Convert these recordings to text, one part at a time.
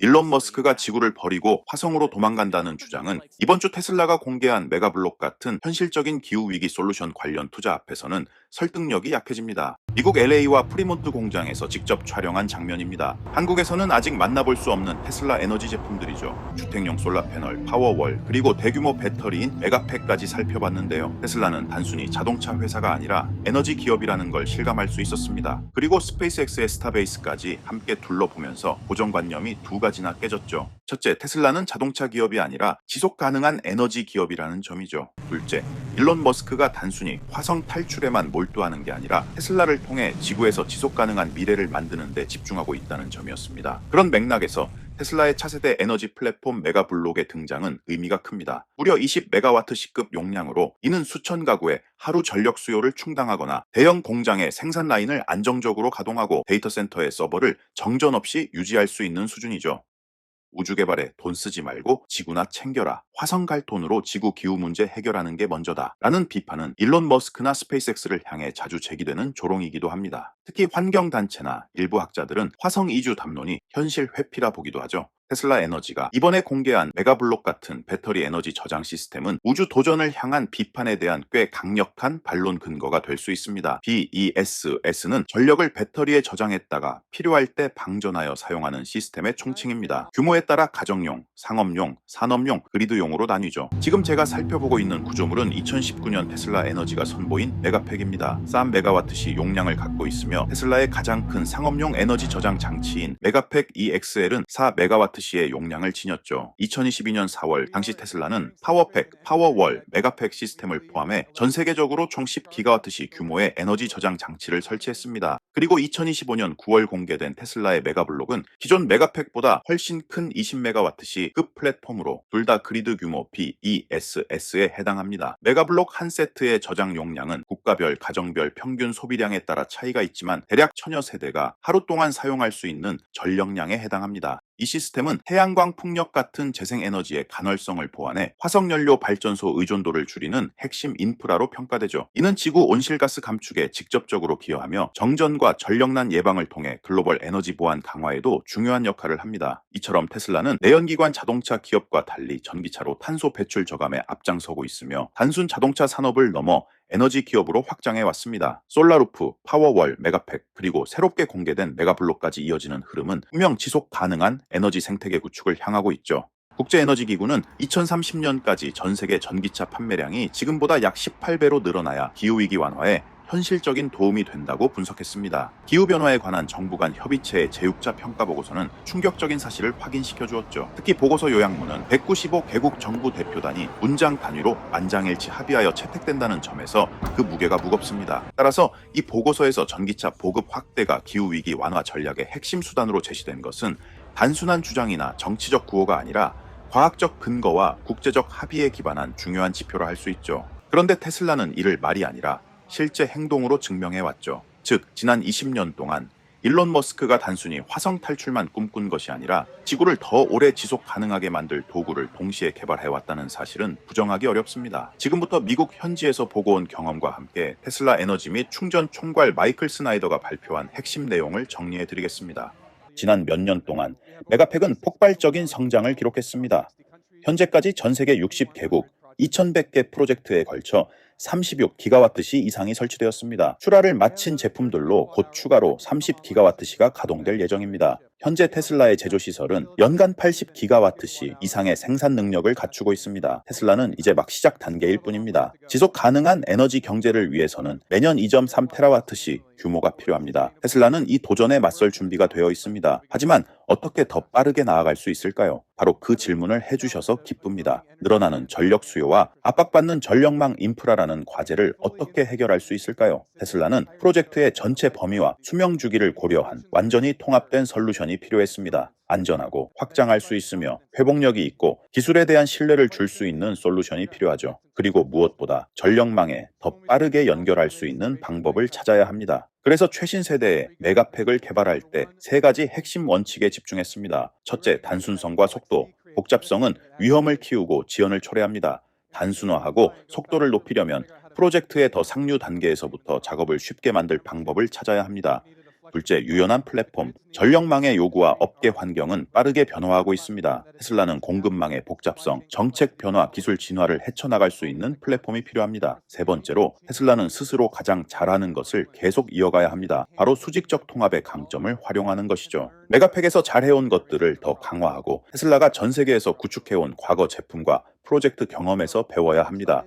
일론 머스크가 지구를 버리고 화성으로 도망간다는 주장은 이번 주 테슬라가 공개한 메가블록 같은 현실적인 기후위기 솔루션 관련 투자 앞에서는 설득력이 약해집니다. 미국 LA와 프리몬트 공장에서 직접 촬영한 장면입니다. 한국에서는 아직 만나볼 수 없는 테슬라 에너지 제품들이죠. 주택용 솔라 패널, 파워월, 그리고 대규모 배터리인 메가팩까지 살펴봤는데요. 테슬라는 단순히 자동차 회사가 아니라 에너지 기업이라는 걸 실감할 수 있었습니다. 그리고 스페이스X의 스타베이스까지 함께 둘러보면서 고정관념이 두 가지나 깨졌죠. 첫째, 테슬라는 자동차 기업이 아니라 지속 가능한 에너지 기업이라는 점이죠. 둘째, 일론 머스크가 단순히 화성 탈출에만 몰두하는 게 아니라 테슬라를 통해 지구에서 지속 가능한 미래를 만드는 데 집중하고 있다는 점이었습니다. 그런 맥락에서 테슬라의 차세대 에너지 플랫폼 메가블록의 등장은 의미가 큽니다. 무려 20메가와트시급 용량으로 이는 수천 가구의 하루 전력 수요를 충당하거나 대형 공장의 생산 라인을 안정적으로 가동하고 데이터 센터의 서버를 정전 없이 유지할 수 있는 수준이죠. 우주 개발에 돈 쓰지 말고 지구나 챙겨라. 화성 갈 돈으로 지구 기후 문제 해결하는 게 먼저다. 라는 비판은 일론 머스크나 스페이스X를 향해 자주 제기되는 조롱이기도 합니다. 특히 환경단체나 일부 학자들은 화성 이주 담론이 현실 회피라 보기도 하죠. 테슬라 에너지가 이번에 공개한 메가블록 같은 배터리 에너지 저장 시스템은 우주 도전을 향한 비판에 대한 꽤 강력한 반론 근거가 될 수 있습니다. BESS는 전력을 배터리에 저장했다가 필요할 때 방전하여 사용하는 시스템의 총칭입니다. 규모에 따라 가정용, 상업용, 산업용, 그리드용으로 나뉘죠. 지금 제가 살펴보고 있는 구조물은 2019년 테슬라 에너지가 선보인 메가팩입니다. 싼 메가와트시 용량을 갖고 있으며 테슬라의 가장 큰 상업용 에너지 저장 장치인 메가팩 EXL은 4메가와트시의 용량을 지녔죠. 2022년 4월 당시 테슬라는 파워팩, 파워월, 메가팩 시스템을 포함해 전 세계적으로 총 10기가와트시 규모의 에너지 저장 장치를 설치했습니다. 그리고 2025년 9월 공개된 테슬라의 메가블록은 기존 메가팩보다 훨씬 큰 20메가와트시 급 플랫폼으로 둘 다 그리드 규모 BESS에 해당합니다. 메가블록 한 세트의 저장 용량은 국가별, 가정별 평균 소비량에 따라 차이가 있지만 대략 천여 세대가 하루 동안 사용할 수 있는 전력량에 해당합니다. 이 시스템은 태양광 풍력 같은 재생에너지의 간헐성을 보완해 화석연료 발전소 의존도를 줄이는 핵심 인프라로 평가되죠. 이는 지구 온실가스 감축에 직접적으로 기여하며 정전과 전력난 예방을 통해 글로벌 에너지 보안 강화에도 중요한 역할을 합니다. 이처럼 테슬라는 내연기관 자동차 기업과 달리 전기차로 탄소 배출 저감에 앞장서고 있으며 단순 자동차 산업을 넘어 에너지 기업으로 확장해 왔습니다. 솔라루프, 파워월, 메가팩, 그리고 새롭게 공개된 메가블록까지 이어지는 흐름은 분명 지속 가능한 에너지 생태계 구축을 향하고 있죠. 국제에너지기구는 2030년까지 전 세계 전기차 판매량이 지금보다 약 18배로 늘어나야 기후위기 완화에 현실적인 도움이 된다고 분석했습니다. 기후변화에 관한 정부 간 협의체의 제육자 평가 보고서는 충격적인 사실을 확인시켜 주었죠. 특히 보고서 요약문은 195개국 정부 대표단이 문장 단위로 만장일치 합의하여 채택된다는 점에서 그 무게가 무겁습니다. 따라서 이 보고서에서 전기차 보급 확대가 기후위기 완화 전략의 핵심 수단으로 제시된 것은 단순한 주장이나 정치적 구호가 아니라 과학적 근거와 국제적 합의에 기반한 중요한 지표라 할 수 있죠. 그런데 테슬라는 이를 말이 아니라 실제 행동으로 증명해왔죠. 즉, 지난 20년 동안 일론 머스크가 단순히 화성 탈출만 꿈꾼 것이 아니라 지구를 더 오래 지속 가능하게 만들 도구를 동시에 개발해왔다는 사실은 부정하기 어렵습니다. 지금부터 미국 현지에서 보고 온 경험과 함께 테슬라 에너지 및 충전 총괄 마이클 스나이더가 발표한 핵심 내용을 정리해드리겠습니다. 지난 몇 년 동안 메가팩은 폭발적인 성장을 기록했습니다. 현재까지 전 세계 60개국 2100개 프로젝트에 걸쳐 36기가와트시 이상이 설치되었습니다. 출하를 마친 제품들로 곧 추가로 30기가와트시가 가동될 예정입니다. 현재 테슬라의 제조시설은 연간 80기가와트시 이상의 생산 능력을 갖추고 있습니다. 테슬라는 이제 막 시작 단계일 뿐입니다. 지속 가능한 에너지 경제를 위해서는 매년 2.3테라와트시 규모가 필요합니다. 테슬라는 이 도전에 맞설 준비가 되어 있습니다. 하지만 어떻게 더 빠르게 나아갈 수 있을까요? 바로 그 질문을 해주셔서 기쁩니다. 늘어나는 전력 수요와 압박받는 전력망 인프라라는 과제를 어떻게 해결할 수 있을까요? 테슬라는 프로젝트의 전체 범위와 수명 주기를 고려한 완전히 통합된 솔루션이 필요했습니다. 안전하고 확장할 수 있으며 회복력이 있고 기술에 대한 신뢰를 줄 수 있는 솔루션이 필요하죠. 그리고 무엇보다 전력망에 더 빠르게 연결할 수 있는 방법을 찾아야 합니다. 그래서 최신 세대의 메가팩을 개발할 때 세 가지 핵심 원칙에 집중했습니다. 첫째, 단순성과 속도. 복잡성은 위험을 키우고 지연을 초래합니다. 단순화하고 속도를 높이려면 프로젝트의 더 상류 단계에서부터 작업을 쉽게 만들 방법을 찾아야 합니다. 둘째, 유연한 플랫폼. 전력망의 요구와 업계 환경은 빠르게 변화하고 있습니다. 테슬라는 공급망의 복잡성, 정책 변화, 기술 진화를 헤쳐나갈 수 있는 플랫폼이 필요합니다. 세 번째로, 테슬라는 스스로 가장 잘하는 것을 계속 이어가야 합니다. 바로 수직적 통합의 강점을 활용하는 것이죠. 메가팩에서 잘해온 것들을 더 강화하고 테슬라가 전 세계에서 구축해온 과거 제품과 프로젝트 경험에서 배워야 합니다.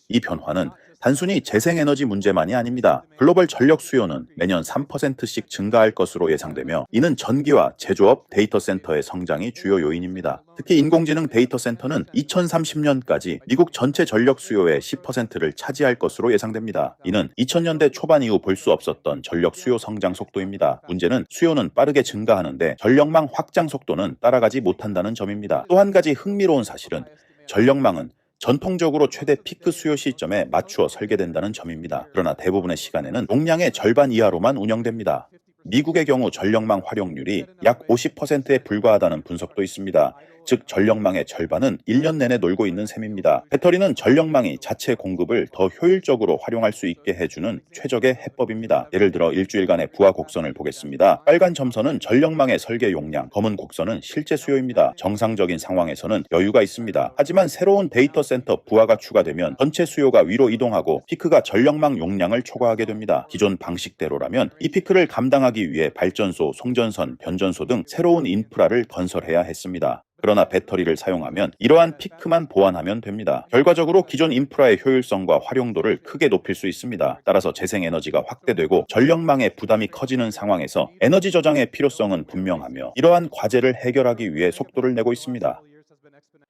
이 변화는 단순히 재생에너지 문제만이 아닙니다. 글로벌 전력 수요는 매년 3%씩 증가할 것으로 예상되며 이는 전기와 제조업, 데이터 센터의 성장이 주요 요인입니다. 특히 인공지능 데이터 센터는 2030년까지 미국 전체 전력 수요의 10%를 차지할 것으로 예상됩니다. 이는 2000년대 초반 이후 볼 수 없었던 전력 수요 성장 속도입니다. 문제는 수요는 빠르게 증가하는데 전력망 확장 속도는 따라가지 못한다는 점입니다. 또 한 가지 흥미로운 사실은 전력망은 전통적으로 최대 피크 수요 시점에 맞추어 설계된다는 점입니다. 그러나 대부분의 시간에는 용량의 절반 이하로만 운영됩니다. 미국의 경우 전력망 활용률이 약 50%에 불과하다는 분석도 있습니다. 즉 전력망의 절반은 1년 내내 놀고 있는 셈입니다. 배터리는 전력망이 자체 공급을 더 효율적으로 활용할 수 있게 해주는 최적의 해법입니다. 예를 들어 일주일간의 부하 곡선을 보겠습니다. 빨간 점선은 전력망의 설계 용량, 검은 곡선은 실제 수요입니다. 정상적인 상황에서는 여유가 있습니다. 하지만 새로운 데이터 센터 부하가 추가되면 전체 수요가 위로 이동하고 피크가 전력망 용량을 초과하게 됩니다. 기존 방식대로라면 이 피크를 감당하기 위해 발전소, 송전선, 변전소 등 새로운 인프라를 건설해야 했습니다. 그러나 배터리를 사용하면 이러한 피크만 보완하면 됩니다. 결과적으로 기존 인프라의 효율성과 활용도를 크게 높일 수 있습니다. 따라서 재생에너지가 확대되고 전력망의 부담이 커지는 상황에서 에너지 저장의 필요성은 분명하며 이러한 과제를 해결하기 위해 속도를 내고 있습니다.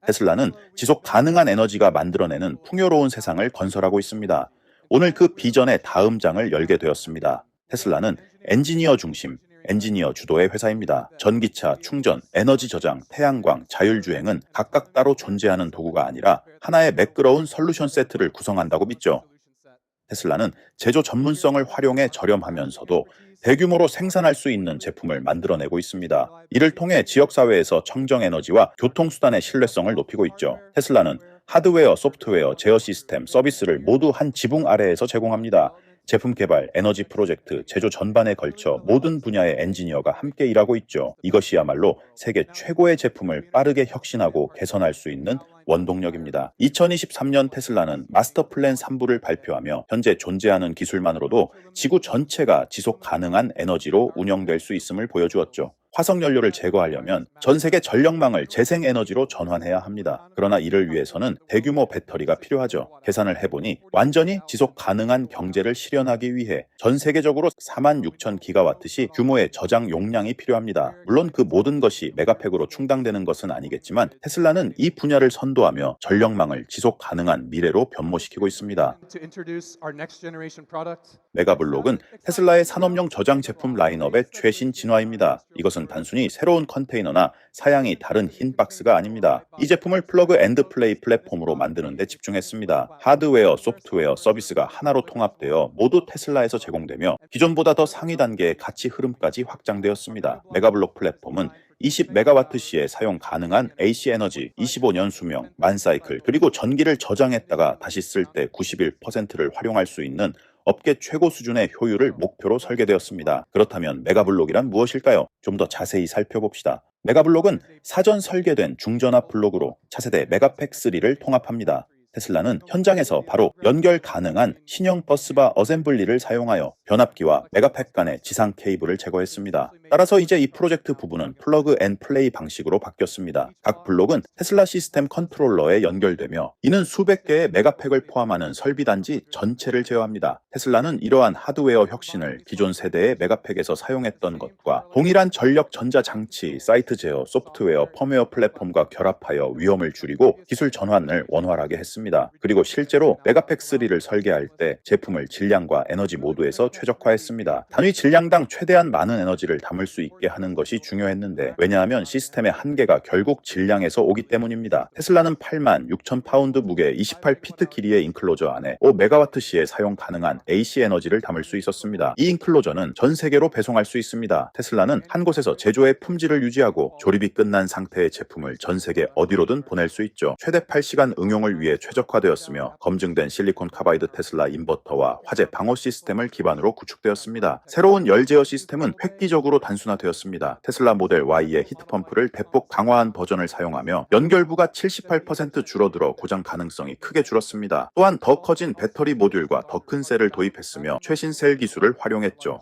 테슬라는 지속 가능한 에너지가 만들어내는 풍요로운 세상을 건설하고 있습니다. 오늘 그 비전의 다음 장을 열게 되었습니다. 테슬라는 엔지니어 중심, 엔지니어 주도의 회사입니다. 전기차, 충전, 에너지 저장, 태양광, 자율주행은 각각 따로 존재하는 도구가 아니라 하나의 매끄러운 솔루션 세트를 구성한다고 믿죠. 테슬라는 제조 전문성을 활용해 저렴하면서도 대규모로 생산할 수 있는 제품을 만들어내고 있습니다. 이를 통해 지역사회에서 청정에너지와 교통수단의 신뢰성을 높이고 있죠. 테슬라는 하드웨어, 소프트웨어, 제어 시스템, 서비스를 모두 한 지붕 아래에서 제공합니다. 제품 개발, 에너지 프로젝트, 제조 전반에 걸쳐 모든 분야의 엔지니어가 함께 일하고 있죠. 이것이야말로 세계 최고의 제품을 빠르게 혁신하고 개선할 수 있는 원동력입니다. 2023년 테슬라는 마스터 플랜 3부를 발표하며 현재 존재하는 기술만으로도 지구 전체가 지속 가능한 에너지로 운영될 수 있음을 보여주었죠. 화석연료를 제거하려면 전 세계 전력망을 재생에너지로 전환해야 합니다. 그러나 이를 위해서는 대규모 배터리가 필요하죠. 계산을 해보니 완전히 지속 가능한 경제를 실현하기 위해 전 세계적으로 46,000기가와트시 규모의 저장 용량이 필요합니다. 물론 그 모든 것이 메가팩으로 충당되는 것은 아니겠지만 테슬라는 이 분야를 선도하며 전력망을 지속 가능한 미래로 변모시키고 있습니다. 메가블록은 테슬라의 산업용 저장 제품 라인업의 최신 진화입니다. 이것은 단순히 새로운 컨테이너나 사양이 다른 흰 박스가 아닙니다. 이 제품을 플러그 앤드 플레이 플랫폼으로 만드는 데 집중했습니다. 하드웨어, 소프트웨어, 서비스가 하나로 통합되어 모두 테슬라에서 제공되며 기존보다 더 상위 단계의 가치 흐름까지 확장되었습니다. 메가블록 플랫폼은 20메가와트시에 사용 가능한 AC 에너지, 25년 수명, 만 사이클, 그리고 전기를 저장했다가 다시 쓸 때 91%를 활용할 수 있는 업계 최고 수준의 효율을 목표로 설계되었습니다. 그렇다면 메가블록이란 무엇일까요? 좀 더 자세히 살펴봅시다. 메가블록은 사전 설계된 중전압 블록으로 차세대 메가팩3를 통합합니다. 테슬라는 현장에서 바로 연결 가능한 신형 버스바 어셈블리를 사용하여 변압기와 메가팩 간의 지상 케이블을 제거했습니다. 따라서 이제 이 프로젝트 부분은 플러그 앤 플레이 방식으로 바뀌었습니다. 각 블록은 테슬라 시스템 컨트롤러에 연결되며 이는 수백 개의 메가팩을 포함하는 설비 단지 전체를 제어합니다. 테슬라는 이러한 하드웨어 혁신을 기존 세대의 메가팩에서 사용했던 것과 동일한 전력 전자 장치, 사이트 제어, 소프트웨어, 펌웨어 플랫폼과 결합하여 위험을 줄이고 기술 전환을 원활하게 했습니다. 그리고 실제로 메가팩3를 설계할 때 제품을 질량과 에너지 모두에서 최적화했습니다. 단위 질량당 최대한 많은 에너지를 담을 수 있게 하는 것이 중요했는데 왜냐하면 시스템의 한계가 결국 질량에서 오기 때문입니다. 테슬라는 86,000파운드 무게 28피트 길이의 인클로저 안에 5메가와트시에 사용 가능한 AC 에너지를 담을 수 있었습니다. 이 인클로저는 전 세계로 배송할 수 있습니다. 테슬라는 한 곳에서 제조의 품질을 유지하고 조립이 끝난 상태의 제품을 전 세계 어디로든 보낼 수 있죠. 최대 8시간 응용을 위해 최적화되었으며 검증된 실리콘 카바이드 테슬라 인버터와 화재 방어 시스템을 기반으로 구축되었습니다. 새로운 열 제어 시스템은 획기적으로 단순화되었습니다. 테슬라 모델 Y의 히트펌프를 대폭 강화한 버전을 사용하며 연결부가 78% 줄어들어 고장 가능성이 크게 줄었습니다. 또한 더 커진 배터리 모듈과 더 큰 셀을 도입했으며 최신 셀 기술을 활용했죠.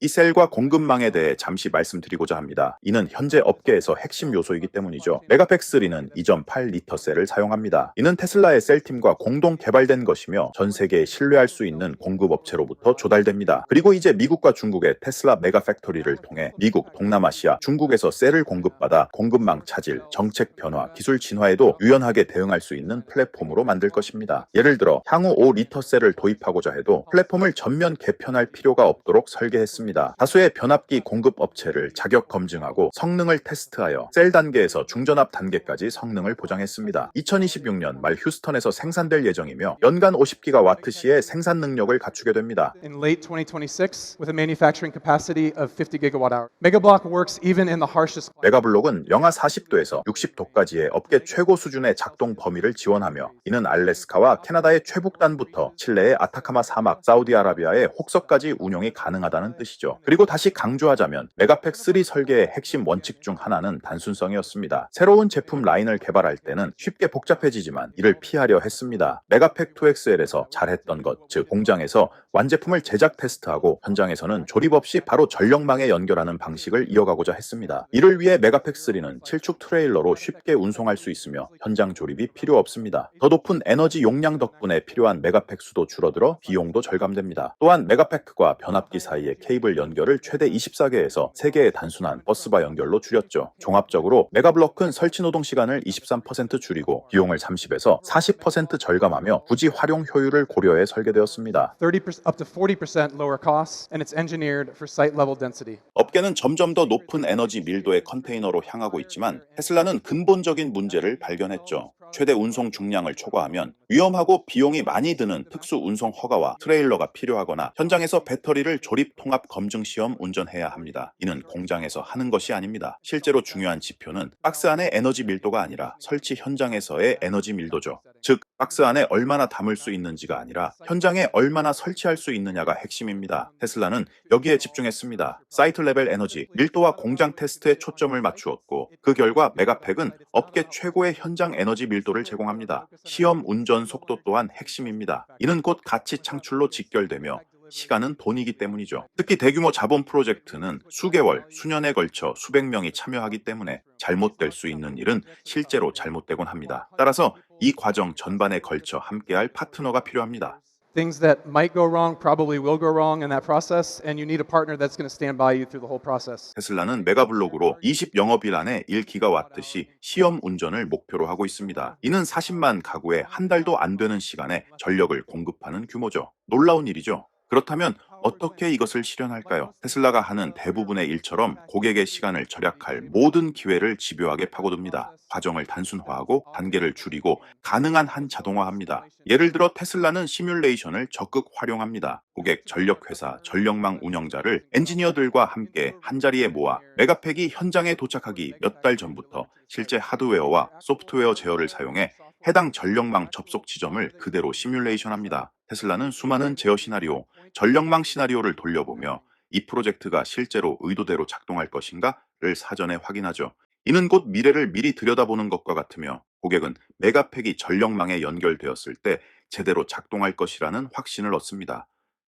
이 셀과 공급망에 대해 잠시 말씀드리고자 합니다. 이는 현재 업계에서 핵심 요소이기 때문이죠. 메가팩3는 2.8리터 셀을 사용합니다. 이는 테슬라의 셀팀과 공동 개발된 것이며 전 세계에 신뢰할 수 있는 공급업체로부터 조달됩니다. 그리고 이제 미국과 중국의 테슬라 메가팩토리를 통해 미국, 동남아시아, 중국에서 셀을 공급받아 공급망 차질, 정책 변화, 기술 진화에도 유연하게 대응할 수 있는 플랫폼으로 만들 것입니다. 예를 들어 향후 5리터 셀을 도입하고자 해도 플랫폼을 전면 개편할 필요가 없도록 설계했습니다. 다수의 변압기 공급 업체를 자격 검증하고 성능을 테스트하여 셀 단계에서 중전압 단계까지 성능을 보장했습니다. 2026년 말 휴스턴에서 생산될 예정이며 연간 50기가와트시의 생산 능력을 갖추게 됩니다. In late 2026 with a manufacturing capacity of 50 gigawatt-hour. Megablock works even in the harshest 메가블록은 영하 40도에서 60도까지의 업계 최고 수준의 작동 범위를 지원하며 이는 알래스카와 캐나다의 최북단부터 칠레의 아타카마 사막, 사우디아라비아의 혹서까지 운용이 가능하다는 뜻이죠. 그리고 다시 강조하자면 메가팩3 설계의 핵심 원칙 중 하나는 단순성이었습니다. 새로운 제품 라인을 개발할 때는 쉽게 복잡해지지만 이를 피하려 했습니다. 메가팩2XL에서 잘했던 것, 즉 공장에서 완제품을 제작 테스트하고 현장에서는 조립 없이 바로 전력망에 연결하는 방식을 이어가고자 했습니다. 이를 위해 메가팩3는 7축 트레일러로 쉽게 운송할 수 있으며 현장 조립이 필요 없습니다. 더 높은 에너지 용량 덕분에 필요한 메가팩 수도 줄어들어 비용도 절감됩니다. 또한 메가팩과 변압기 사이의 케이블 연결을 최대 24개에서 3개의 단순한 버스바 연결로 줄였죠. 종합적으로 메가블록은 설치 노동 시간을 23% 줄이고 비용을 30에서 40% 절감하며 부지 활용 효율을 고려해 설계되었습니다. 30% up to 40% lower costs, and it's engineered for site level density. 업계는 점점 더 높은 에너지 밀도의 컨테이너로 향하고 있지만 테슬라는 근본적인 문제를 발견했죠. 최대 운송 중량을 초과하면 위험하고 비용이 많이 드는 특수 운송 허가와 트레일러가 필요하거나 현장에서 배터리를 조립 통합 검증 시험 운전해야 합니다. 이는 공장에서 하는 것이 아닙니다. 실제로 중요한 지표는 박스 안의 에너지 밀도가 아니라 설치 현장에서의 에너지 밀도죠. 즉 박스 안에 얼마나 담을 수 있는지가 아니라 현장에 얼마나 설치할 수 있느냐가 핵심입니다. 테슬라는 여기에 집중했습니다. 사이트 레벨 에너지, 밀도와 공장 테스트에 초점을 맞추었고 그 결과 메가팩은 업계 최고의 현장 에너지 밀도를 제공합니다. 시험 운전 속도 또한 핵심입니다. 이는 곧 가치 창출로 직결되며 시간은 돈이기 때문이죠. 특히 대규모 자본 프로젝트는 수개월, 수년에 걸쳐 수백 명이 참여하기 때문에 잘못될 수 있는 일은 실제로 잘못되곤 합니다. 따라서 이 과정 전반에 걸쳐 함께할 파트너가 필요합니다. Things that might go wrong probably will go wrong in that process, and you need a partner that's going to stand by you through the whole process. 테슬라는 메가블록으로 20영업일 안에 1기가와트시 시험 운전을 목표로 하고 있습니다. 이는 40만 가구에 한 달도 안 되는 시간에 전력을 공급하는 규모죠. 놀라운 일이죠. 그렇다면 어떻게 이것을 실현할까요? 테슬라가 하는 대부분의 일처럼 고객의 시간을 절약할 모든 기회를 집요하게 파고듭니다. 과정을 단순화하고 단계를 줄이고 가능한 한 자동화합니다. 예를 들어 테슬라는 시뮬레이션을 적극 활용합니다. 고객, 전력회사, 전력망 운영자를 엔지니어들과 함께 한자리에 모아 메가팩이 현장에 도착하기 몇 달 전부터 실제 하드웨어와 소프트웨어 제어를 사용해 해당 전력망 접속 지점을 그대로 시뮬레이션합니다. 테슬라는 수많은 제어 시나리오, 전력망 시나리오를 돌려보며 이 프로젝트가 실제로 의도대로 작동할 것인가를 사전에 확인하죠. 이는 곧 미래를 미리 들여다보는 것과 같으며 고객은 메가팩이 전력망에 연결되었을 때 제대로 작동할 것이라는 확신을 얻습니다.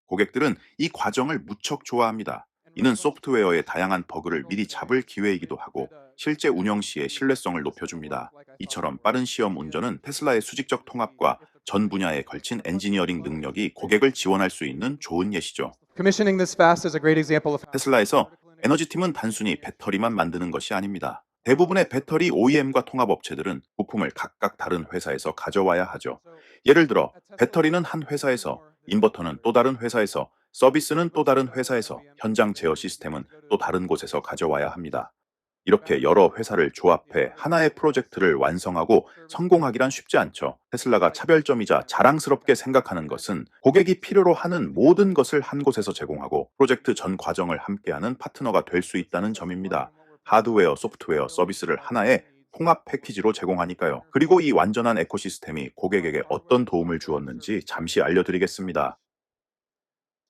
고객들은 이 과정을 무척 좋아합니다. 이는 소프트웨어의 다양한 버그를 미리 잡을 기회이기도 하고 실제 운영 시의 신뢰성을 높여줍니다. 이처럼 빠른 시험 운전은 테슬라의 수직적 통합과 전 분야에 걸친 엔지니어링 능력이 고객을 지원할 수 있는 좋은 예시죠. Commissioning this fast is a great example of 테슬라에서 에너지팀은 단순히 배터리만 만드는 것이 아닙니다. 대부분의 배터리 OEM과 통합업체들은 부품을 각각 다른 회사에서 가져와야 하죠. 예를 들어 배터리는 한 회사에서, 인버터는 또 다른 회사에서, 서비스는 또 다른 회사에서, 현장 제어 시스템은 또 다른 곳에서 가져와야 합니다. 이렇게 여러 회사를 조합해 하나의 프로젝트를 완성하고 성공하기란 쉽지 않죠. 테슬라가 차별점이자 자랑스럽게 생각하는 것은 고객이 필요로 하는 모든 것을 한 곳에서 제공하고 프로젝트 전 과정을 함께하는 파트너가 될 수 있다는 점입니다. 하드웨어, 소프트웨어, 서비스를 하나의 통합 패키지로 제공하니까요. 그리고 이 완전한 에코시스템이 고객에게 어떤 도움을 주었는지 잠시 알려드리겠습니다.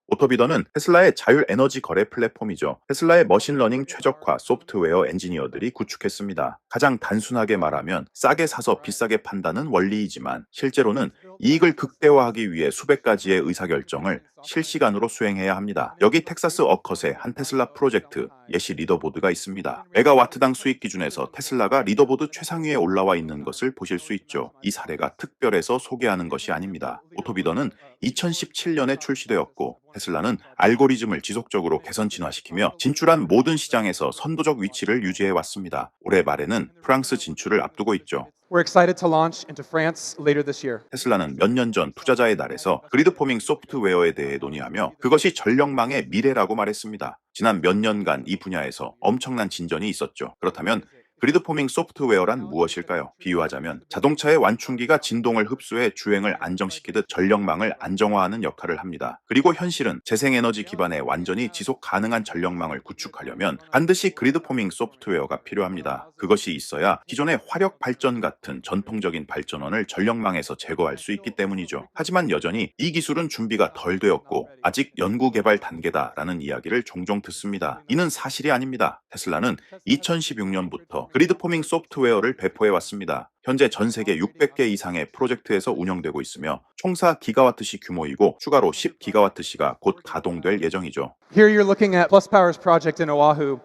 오토비더는 테슬라의 자율 에너지 거래 플랫폼이죠. 테슬라의 머신러닝 최적화 소프트웨어 엔지니어들이 구축했습니다. 가장 단순하게 말하면 싸게 사서 비싸게 판다는 원리이지만 실제로는 이익을 극대화하기 위해 수백 가지의 의사결정을 실시간으로 수행해야 합니다. 여기 텍사스 어컷의 한 테슬라 프로젝트 예시 리더보드가 있습니다. 메가와트당 수익 기준에서 테슬라가 리더보드 최상위에 올라와 있는 것을 보실 수 있죠. 이 사례가 특별해서 소개하는 것이 아닙니다. 오토비더는 2017년에 출시되었고 테슬라는 알고리즘을 지속적으로 개선 진화시키며 진출한 모든 시장에서 선도적 위치를 유지해 왔습니다. 올해 말에는 프랑스 진출을 앞두고 있죠. We're excited to launch into France later this year. 테슬라는 몇 년 전 투자자의 날에서 그리드포밍 소프트웨어에 대해 논의하며 그것이 전력망의 미래라고 말했습니다. 지난 몇 년간 이 분야에서 엄청난 진전이 있었죠. 그렇다면 그리드포밍 소프트웨어란 무엇일까요? 비유하자면 자동차의 완충기가 진동을 흡수해 주행을 안정시키듯 전력망을 안정화하는 역할을 합니다. 그리고 현실은 재생에너지 기반의 완전히 지속 가능한 전력망을 구축하려면 반드시 그리드포밍 소프트웨어가 필요합니다. 그것이 있어야 기존의 화력 발전 같은 전통적인 발전원을 전력망에서 제거할 수 있기 때문이죠. 하지만 여전히 이 기술은 준비가 덜 되었고 아직 연구 개발 단계다라는 이야기를 종종 듣습니다. 이는 사실이 아닙니다. 테슬라는 2016년부터 그리드포밍 소프트웨어를 배포해 왔습니다. 현재 전 세계 600개 이상의 프로젝트에서 운영되고 있으며 총 4기가와트시 규모이고 추가로 10기가와트시가 곧 가동될 예정이죠. Here you're looking at Plus Power's project in Oahu.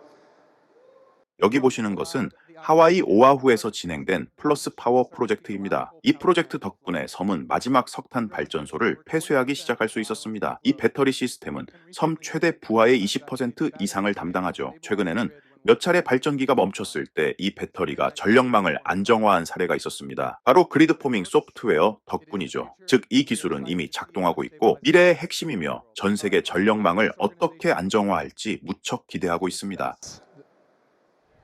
여기 보시는 것은 하와이 오아후에서 진행된 플러스 파워 프로젝트입니다. 이 프로젝트 덕분에 섬은 마지막 석탄 발전소를 폐쇄하기 시작할 수 있었습니다. 이 배터리 시스템은 섬 최대 부하의 20% 이상을 담당하죠. 최근에는 몇 차례 발전기가 멈췄을 때 이 배터리가 전력망을 안정화한 사례가 있었습니다. 바로 그리드포밍 소프트웨어 덕분이죠. 즉, 이 기술은 이미 작동하고 있고 미래의 핵심이며 전 세계 전력망을 어떻게 안정화할지 무척 기대하고 있습니다.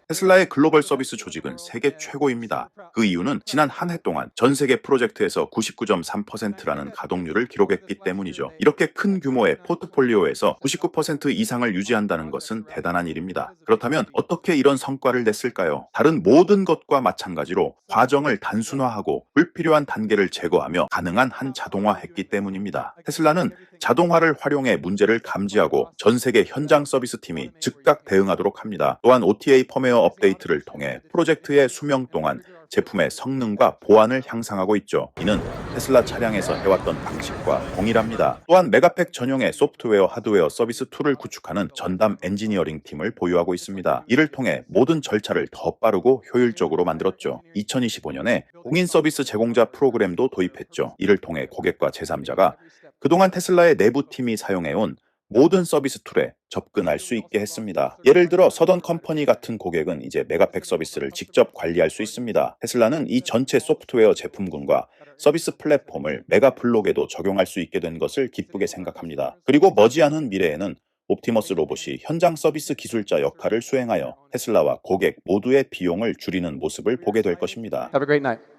테슬라의 글로벌 서비스 조직은 세계 최고입니다. 그 이유는 지난 한 해 동안 전 세계 프로젝트에서 99.3%라는 가동률을 기록했기 때문이죠. 이렇게 큰 규모의 포트폴리오에서 99% 이상을 유지한다는 것은 대단한 일입니다. 그렇다면 어떻게 이런 성과를 냈을까요? 다른 모든 것과 마찬가지로 과정을 단순화하고 불필요한 단계를 제거하며 가능한 한 자동화했기 때문입니다. 테슬라는 자동화를 활용해 문제를 감지하고 전 세계 현장 서비스 팀이 즉각 대응하도록 합니다. 또한 OTA 펌웨어 업데이트를 통해 프로젝트의 수명 동안 제품의 성능과 보안을 향상하고 있죠. 이는 테슬라 차량에서 해왔던 방식과 동일합니다. 또한 메가팩 전용의 소프트웨어, 하드웨어, 서비스 툴을 구축하는 전담 엔지니어링 팀을 보유하고 있습니다. 이를 통해 모든 절차를 더 빠르고 효율적으로 만들었죠. 2025년에 공인 서비스 제공자 프로그램도 도입했죠. 이를 통해 고객과 제3자가 그동안 테슬라의 내부 팀이 사용해온 모든 서비스 툴에 접근할 수 있게 했습니다. 예를 들어 서던 컴퍼니 같은 고객은 이제 메가팩 서비스를 직접 관리할 수 있습니다. 테슬라는 이 전체 소프트웨어 제품군과 서비스 플랫폼을 메가블록에도 적용할 수 있게 된 것을 기쁘게 생각합니다. 그리고 머지않은 미래에는 옵티머스 로봇이 현장 서비스 기술자 역할을 수행하여 테슬라와 고객 모두의 비용을 줄이는 모습을 보게 될 것입니다. Have a great night.